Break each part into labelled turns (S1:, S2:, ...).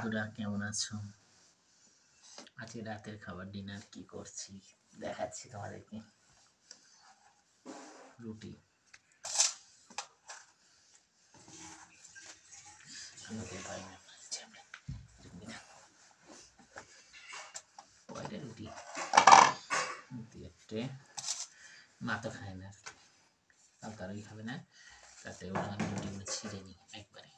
S1: বন্ধুরা কেমন আছো? আজকে রাতের খাবার ডিনার কি করছি দেখাচ্ছি তোমাদেরকে। রুটি কয়টা রুটি একটা মা তো খায় না, তাড়াতাড়ি খাবে না, তাতে ওরা আমি রুটিগুলো ছিঁড়ে নিই একবারে।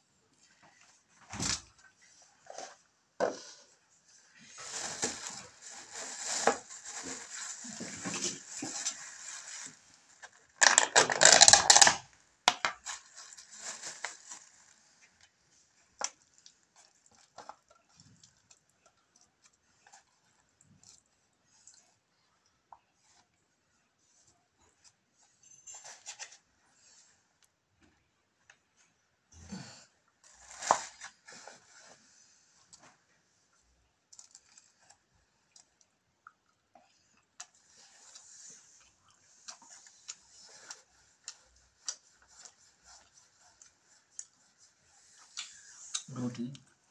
S1: রুটি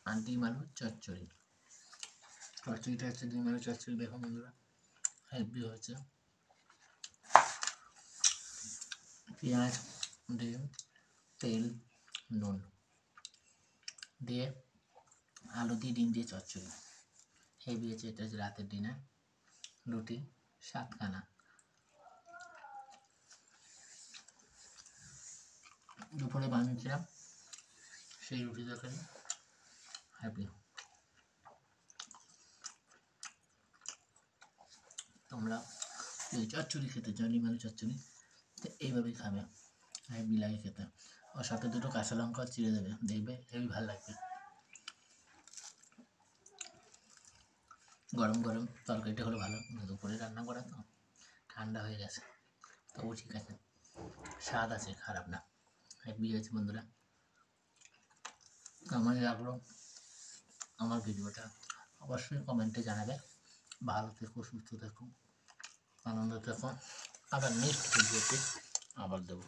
S1: আর ডিম আলু চচ্চড়ি। চচ্চড়িটা হচ্ছে ডিম আলু চচ্চড়ি, দেখো বন্ধুরা হেভি হয়েছে। পেঁয়াজ, ডিম, তেল, নুন দিয়ে আলু দিয়ে ডিম দিয়ে চচ্চড়ি হেভি হয়েছে। এটা হচ্ছে রাতের ডিনার। রুটি 7খানা। দুপুরে বানিয়েছিলাম সেই রুটি তরকারি হ্যাপি। তোমরা যদি চচ্চড়ি খেতে চাও, ডিম আলু চচ্চড়ি, তো এইভাবেই খাবে, হেভি লাগে খেতে। ওর সাথে দুটো কাঁচা লঙ্কা চিড়ে দেবে, দেখবে হেভি ভালো লাগবে। গরম গরম তরকারিটা হলে ভালো, দুপুরে রান্না করা তো ঠান্ডা হয়ে গেছে, তবু ঠিক আছে, স্বাদ আছে, খারাপ না, হেভি হয়েছে বন্ধুরা। কেমন লাগলো আমার ভিডিওটা অবশ্যই কমেন্টে জানাবে। ভালো থেকো, সুস্থ থেকো, আনন্দ থেকো। আবার নেক্সট ভিডিওতে আবার দেবো।